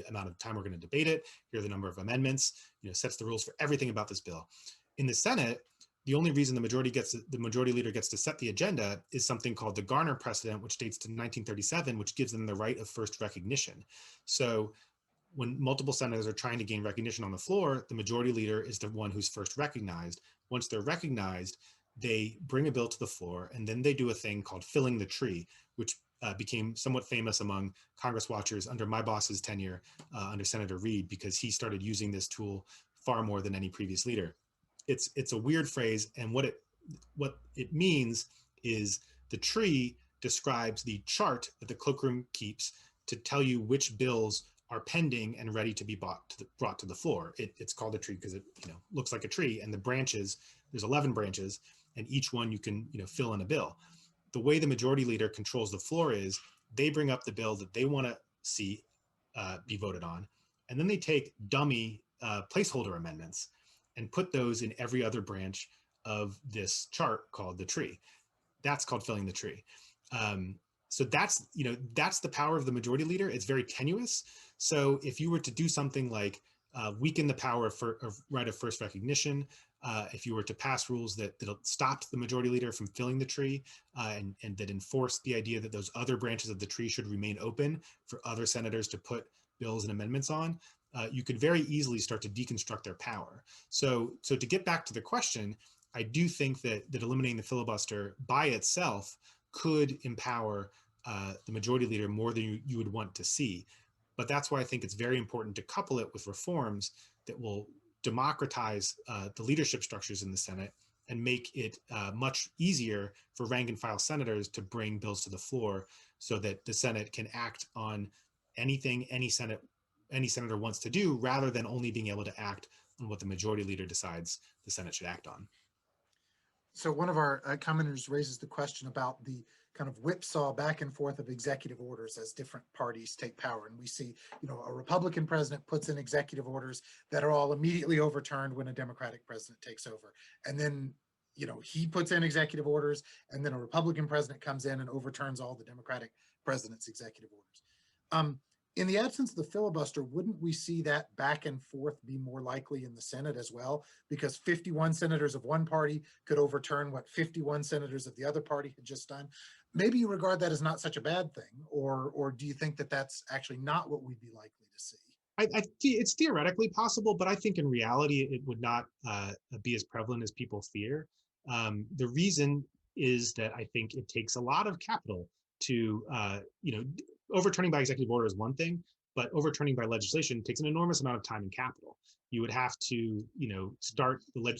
amount of time we're going to debate it. Here are the number of amendments, you know, sets the rules for everything about this bill. In the Senate, the only reason the majority leader gets to set the agenda is something called the Garner precedent, which dates to 1937, which gives them the right of first recognition. So when multiple senators are trying to gain recognition on the floor, the majority leader is the one who's first recognized. Once they're recognized, they bring a bill to the floor, and then they do a thing called filling the tree, which became somewhat famous among Congress watchers under my boss's tenure under Senator Reid, because he started using this tool far more than any previous leader. It's a weird phrase, and what it means is the tree describes the chart that the cloakroom keeps to tell you which bills are pending and ready to be brought to the floor. It's called a tree because it, you know, looks like a tree, and the branches, there's 11 branches, and each one you can, you know, fill in a bill. The way the majority leader controls the floor is they bring up the bill that they want to see be voted on, and then they take dummy placeholder amendments and put those in every other branch of this chart called the tree. That's called filling the tree. So that's, you know, that's the power of the majority leader. It's very tenuous. So if you were to do something like weaken the power of right of first recognition, if you were to pass rules that stopped the majority leader from filling the tree and that enforced the idea that those other branches of the tree should remain open for other senators to put bills and amendments on, you could very easily start to deconstruct their power. So to get back to the question, I do think that eliminating the filibuster by itself could empower the majority leader more than you would want to see. But that's why I think it's very important to couple it with reforms that will democratize the leadership structures in the Senate and make it much easier for rank and file senators to bring bills to the floor so that the Senate can act on anything any senator wants to do, rather than only being able to act on what the majority leader decides the Senate should act on. So one of our commenters raises the question about the kind of whipsaw back and forth of executive orders as different parties take power. And we see, you know, a Republican president puts in executive orders that are all immediately overturned when a Democratic president takes over. And then, you know, he puts in executive orders, and then a Republican president comes in and overturns all the Democratic president's executive orders. In the absence of the filibuster, wouldn't we see that back and forth be more likely in the Senate as well? Because 51 senators of one party could overturn what 51 senators of the other party had just done. Maybe you regard that as not such a bad thing, or do you think that that's actually not what we'd be likely to see? It's theoretically possible, but I think in reality it would not be as prevalent as people fear. The reason is that I think it takes a lot of capital to, you know, overturning by executive order is one thing, but overturning by legislation takes an enormous amount of time and capital. You would have to, you know,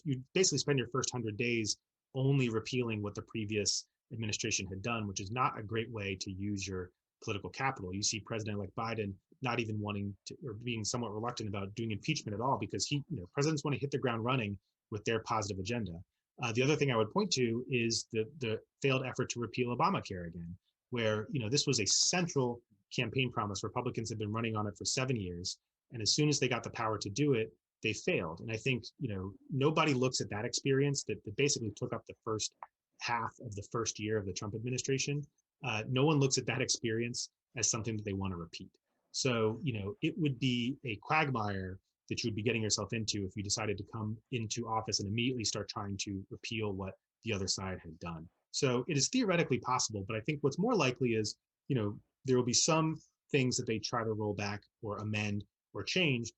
you basically spend your first 100 days only repealing what the previous administration had done, which is not a great way to use your political capital. You see President-elect Biden not even wanting to, or being somewhat reluctant about doing impeachment at all, because presidents want to hit the ground running with their positive agenda. The other thing I would point to is the failed effort to repeal Obamacare again, where, you know, this was a central campaign promise. Republicans had been running on it for 7 years. And as soon as they got the power to do it, they failed. And I think, nobody looks at that experience that basically took up the first half of the first year of the Trump administration. No one looks at that experience as something that they want to repeat. So, it would be a quagmire that you would be getting yourself into if you decided to come into office and immediately start trying to repeal what the other side had done. So it is theoretically possible, but I think what's more likely is, there will be some things that they try to roll back or amend or change,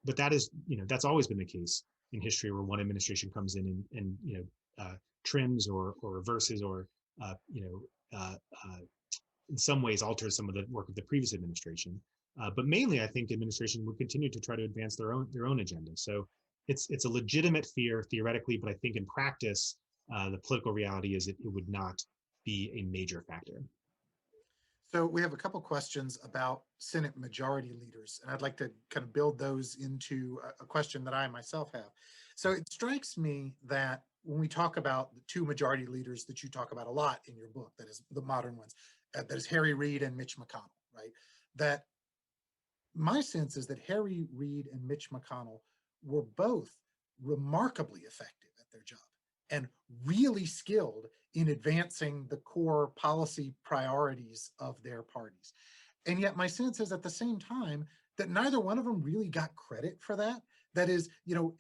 but that is, that's always been the case in history where one administration comes in and trims or reverses or, in some ways alters some of the work of the previous administration. But mainly, I think administration would continue to try to advance their own agenda. So it's a legitimate fear theoretically, but I think in practice, the political reality is it would not be a major factor. So we have a couple questions about Senate majority leaders, and I'd like to kind of build those into a question that I myself have. So it strikes me that when we talk about the two majority leaders that you talk about a lot in your book, that is the modern ones, that is Harry Reid and Mitch McConnell, right? That my sense is that Harry Reid and Mitch McConnell were both remarkably effective at their job and really skilled in advancing the core policy priorities of their parties. And yet my sense is at the same time that neither one of them really got credit for that. That is,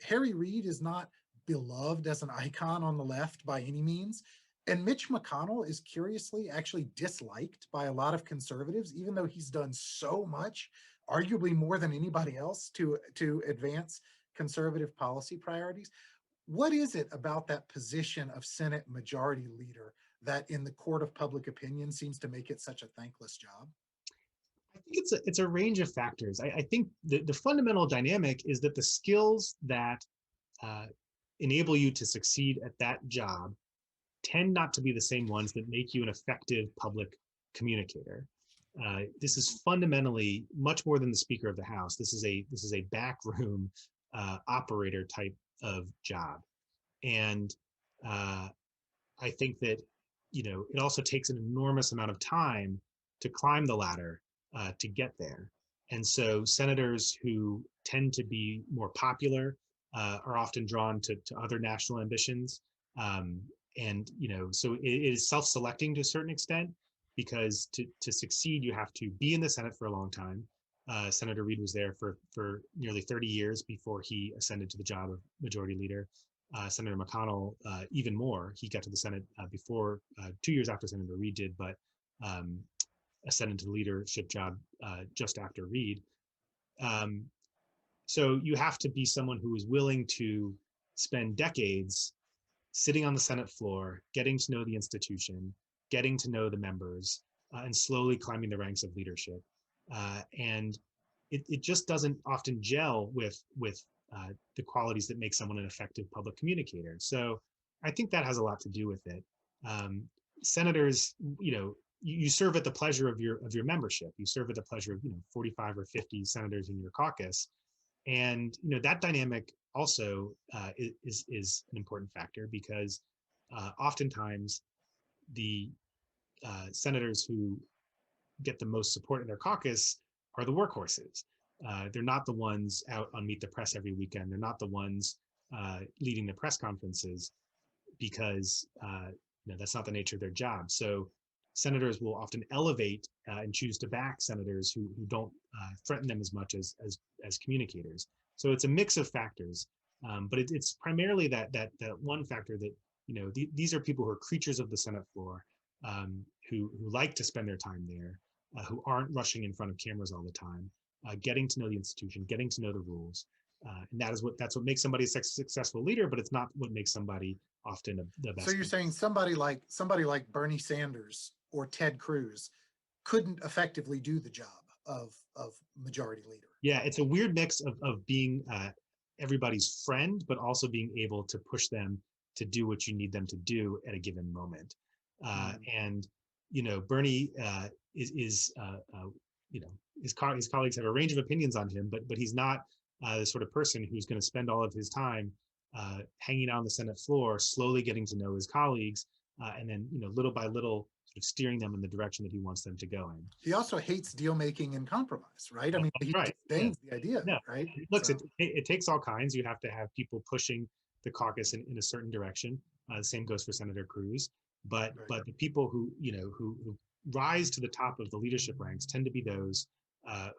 Harry Reid is not beloved as an icon on the left by any means. And Mitch McConnell is curiously actually disliked by a lot of conservatives, even though he's done so much, arguably more than anybody else, to advance conservative policy priorities. What is it about that position of Senate majority leader that in the court of public opinion seems to make it such a thankless job? I think it's a range of factors. I think the fundamental dynamic is that the skills that enable you to succeed at that job tend not to be the same ones that make you an effective public communicator. This is fundamentally much more than the Speaker of the House. This is a backroom operator type of job, and I think that it also takes an enormous amount of time to climb the ladder to get there. And so senators who tend to be more popular are often drawn to other national ambitions. And so it is self-selecting to a certain extent, because to succeed, you have to be in the Senate for a long time. Senator Reid was there for nearly 30 years before he ascended to the job of majority leader. Senator McConnell, even more. He got to the Senate before 2 years after Senator Reid did, but ascended to the leadership job just after Reid. So you have to be someone who is willing to spend decades sitting on the Senate floor, getting to know the institution, getting to know the members, and slowly climbing the ranks of leadership. And it just doesn't often gel with the qualities that make someone an effective public communicator. So I think that has a lot to do with it. Senators, you serve at the pleasure of your membership. You serve at the pleasure of 45 or 50 senators in your caucus, and that dynamic also is an important factor, because oftentimes the senators who get the most support in their caucus are the workhorses. They're not the ones out on Meet the Press every weekend. They're not the ones leading the press conferences, because that's not the nature of their job. So senators will often elevate and choose to back senators who don't threaten them as much as communicators. So it's a mix of factors, but it's primarily that one factor that these are people who are creatures of the Senate floor, who like to spend their time there, who aren't rushing in front of cameras all the time, getting to know the institution, getting to know the rules, and that's what makes somebody a successful leader. But it's not what makes somebody often the best. So you're saying somebody like Bernie Sanders or Ted Cruz couldn't effectively do the job of majority leader? Yeah, it's a weird mix of being everybody's friend, but also being able to push them to do what you need them to do at a given moment. And Bernie is his colleagues have a range of opinions on him, but he's not the sort of person who's going to spend all of his time hanging out on the Senate floor, slowly getting to know his colleagues, and then little by little sort of steering them in the direction that he wants them to go in. He also hates deal making and compromise, right? I mean, That's he right. disdains the idea of Yeah. it, right? Look, So, it takes all kinds. You have to have people pushing the caucus in a certain direction. The same goes for Senator Cruz. But right. the people who who rise to the top of the leadership ranks tend to be those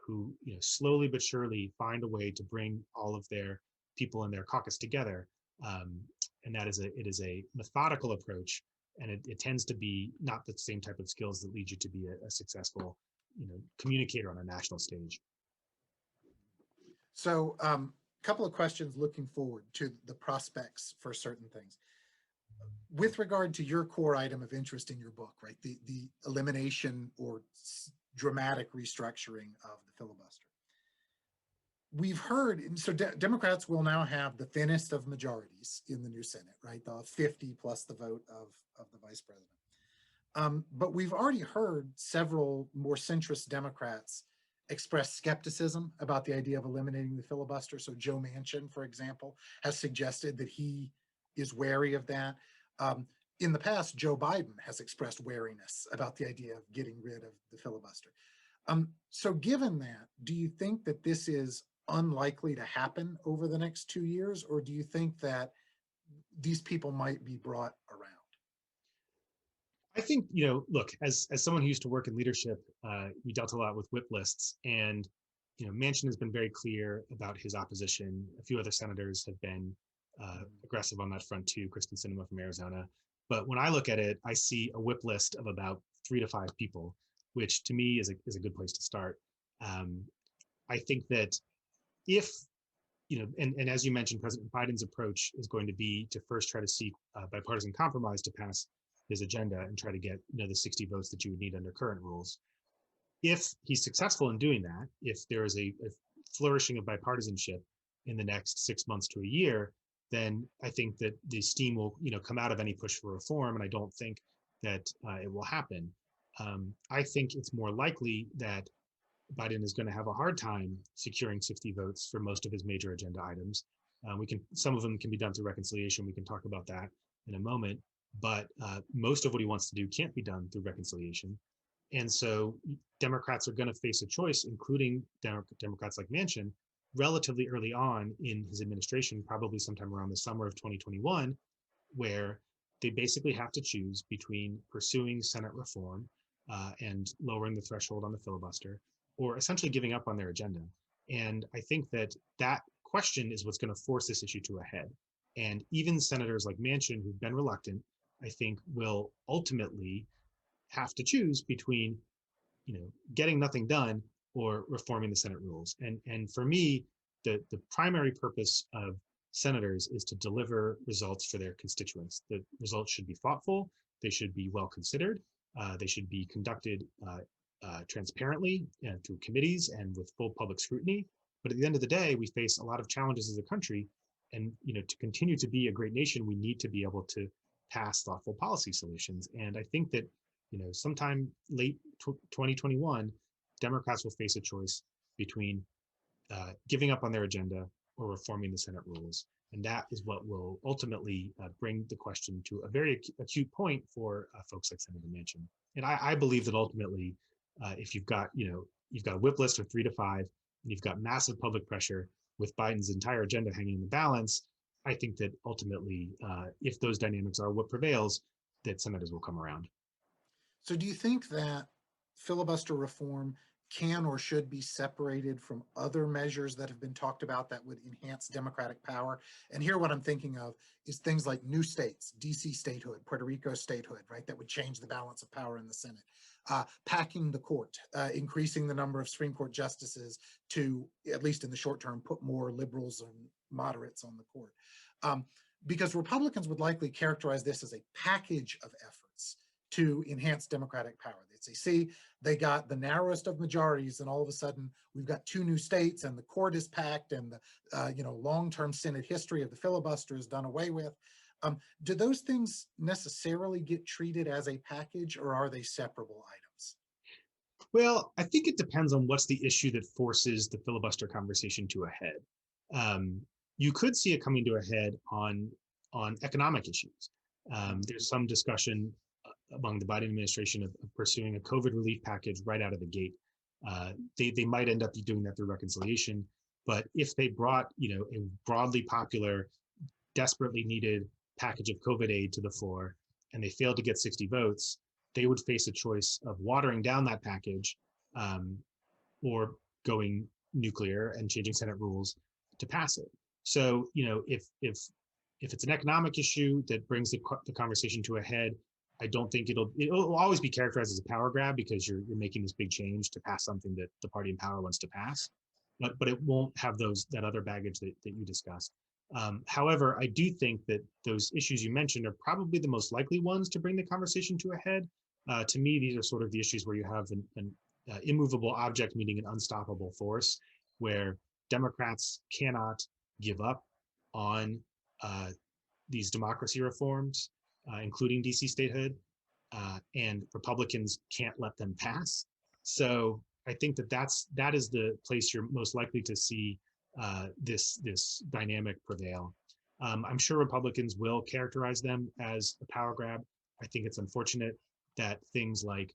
who slowly but surely find a way to bring all of their people in their caucus together. And that is a methodical approach, and it tends to be not the same type of skills that lead you to be a successful communicator on a national stage. So, couple of questions looking forward to the prospects for certain things. With regard to your core item of interest in your book, right, the elimination or dramatic restructuring of the filibuster. We've heard, so Democrats will now have the thinnest of majorities in the new Senate, right? The 50 plus the vote of the vice president. But we've already heard several more centrist Democrats express skepticism about the idea of eliminating the filibuster. So Joe Manchin, for example, has suggested that he is wary of that. In the past, Joe Biden has expressed wariness about the idea of getting rid of the filibuster. So given that, do you think that this is unlikely to happen over the next 2 years, or do you think that these people might be brought around? I think, look, as someone who used to work in leadership, we dealt a lot with whip lists, and Manchin has been very clear about his opposition. A few other senators have been aggressive on that front too, Kristen Sinema from Arizona. But when I look at it, I see a whip list of about 3 to 5 people, which to me is a good place to start. I think that if, and as you mentioned, President Biden's approach is going to be to first try to seek bipartisan compromise to pass his agenda and try to get, the 60 votes that you would need under current rules. If he's successful in doing that, if there is a flourishing of bipartisanship in the next 6 months to a year, then I think that the steam will, come out of any push for reform, and I don't think that it will happen. I think it's more likely that Biden is going to have a hard time securing 60 votes for most of his major agenda items. Some of them can be done through reconciliation. We can talk about that in a moment, but most of what he wants to do can't be done through reconciliation. And so Democrats are going to face a choice, including Democrats like Manchin, relatively early on in his administration, probably sometime around the summer of 2021, where they basically have to choose between pursuing Senate reform and lowering the threshold on the filibuster, or essentially giving up on their agenda. And I think that question is what's going to force this issue to a head. And even senators like Manchin, who've been reluctant, I think will ultimately have to choose between, getting nothing done or reforming the Senate rules. And for me, the primary purpose of senators is to deliver results for their constituents. The results should be thoughtful. They should be well considered. They should be conducted transparently through committees and with full public scrutiny. But at the end of the day, we face a lot of challenges as a country. And to continue to be a great nation, we need to be able to pass thoughtful policy solutions. And I think that sometime late 2021, Democrats will face a choice between giving up on their agenda or reforming the Senate rules. And that is what will ultimately bring the question to a very acute point for folks like Senator Manchin. And I believe that ultimately, if you've got a whip list of 3 to 5, and you've got massive public pressure with Biden's entire agenda hanging in the balance, I think that ultimately, if those dynamics are what prevails, that senators will come around. So do you think that filibuster reform can or should be separated from other measures that have been talked about that would enhance democratic power? And here what I'm thinking of is things like new states, DC statehood, Puerto Rico statehood, right? That would change the balance of power in the Senate. Packing the court, increasing the number of Supreme Court justices to, at least in the short term, put more liberals and moderates on the court. Because Republicans would likely characterize this as a package of efforts to enhance democratic power. They'd say, see, they got the narrowest of majorities, and all of a sudden we've got 2 new states, and the court is packed, and the long-term Senate history of the filibuster is done away with. Do those things necessarily get treated as a package, or are they separable items? Well, I think it depends on what's the issue that forces the filibuster conversation to a head. You could see it coming to a head on economic issues. There's some discussion among the Biden administration of pursuing a COVID relief package right out of the gate. They might end up doing that through reconciliation, but if they brought a broadly popular, desperately needed package of COVID aid to the floor and they failed to get 60 votes, they would face a choice of watering down that package or going nuclear and changing Senate rules to pass it. So, if it's an economic issue that brings the conversation to a head, I don't think it'll always be characterized as a power grab because you're making this big change to pass something that the party in power wants to pass, but it won't have that other baggage that you discussed. However, I do think that those issues you mentioned are probably the most likely ones to bring the conversation to a head. To me, these are sort of the issues where you have an immovable object meeting an unstoppable force, where Democrats cannot give up on these democracy reforms, including DC statehood, and Republicans can't let them pass. So I think that is the place you're most likely to see this dynamic prevail. I'm sure Republicans will characterize them as a power grab. I think it's unfortunate that things like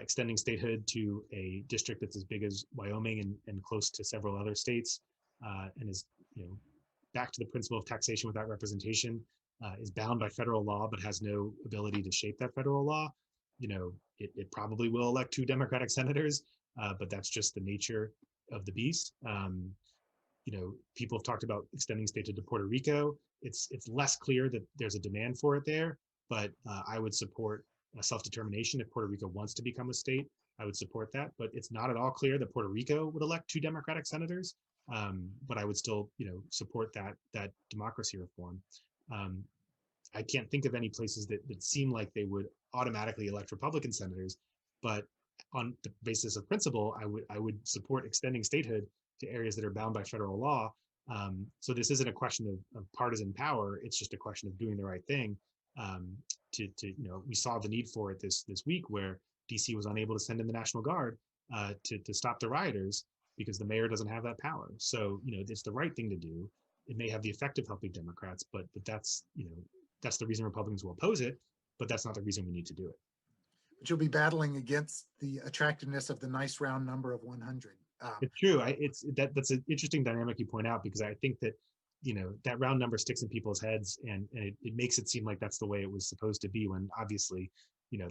extending statehood to a district that's as big as Wyoming and close to several other states, and is back to the principle of taxation without representation, is bound by federal law but has no ability to shape that federal law. It probably will elect 2 Democratic senators, but that's just the nature of the beast. People have talked about extending statehood to Puerto Rico. It's less clear that there's a demand for it there, but I would support self-determination if Puerto Rico wants to become a state. I would support that, but it's not at all clear that Puerto Rico would elect 2 Democratic senators. But I would still, support that democracy reform. I can't think of any places that seem like they would automatically elect Republican senators, but on the basis of principle, I would support extending statehood to areas that are bound by federal law. So this isn't a question of partisan power; it's just a question of doing the right thing. We saw the need for it this week, where DC was unable to send in the National Guard to stop the rioters because the mayor doesn't have that power. So it's the right thing to do. It may have the effect of helping Democrats, but that's that's the reason Republicans will oppose it. But that's not the reason we need to do it. But you'll be battling against the attractiveness of the nice round number of 100. It's true. That's an interesting dynamic you point out, because I think that that round number sticks in people's heads, and it makes it seem like that's the way it was supposed to be, when obviously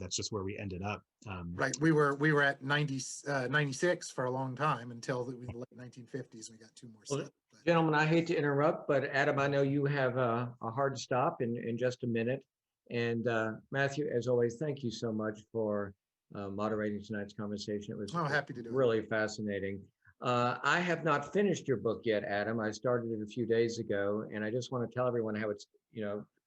that's just where we ended up. Right. We were at 96 for a long time until the late 1950s. We got 2 more Well, seats. gentlemen, I hate to interrupt, but Adam, I know you have a hard stop in just a minute. And Matthew, as always, thank you so much for moderating tonight's conversation. It was Happy to do really fascinating. I have not finished your book yet, Adam. I started it a few days ago, and I just want to tell everyone how it's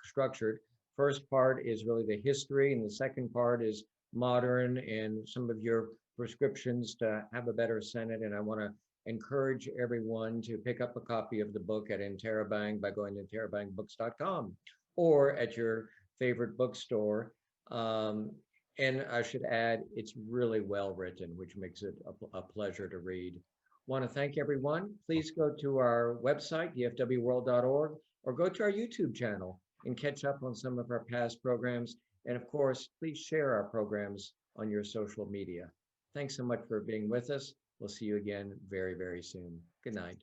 structured. First part is really the history, and the second part is modern and some of your prescriptions to have a better Senate. And I want to encourage everyone to pick up a copy of the book at Interabang by going to interabangbooks.com or at your favorite bookstore. And I should add, it's really well written, which makes it a pleasure to read. Want to thank everyone. Please go to our website, dfwworld.org, or go to our YouTube channel and catch up on some of our past programs. And of course, please share our programs on your social media. Thanks so much for being with us. We'll see you again very, very soon. Good night.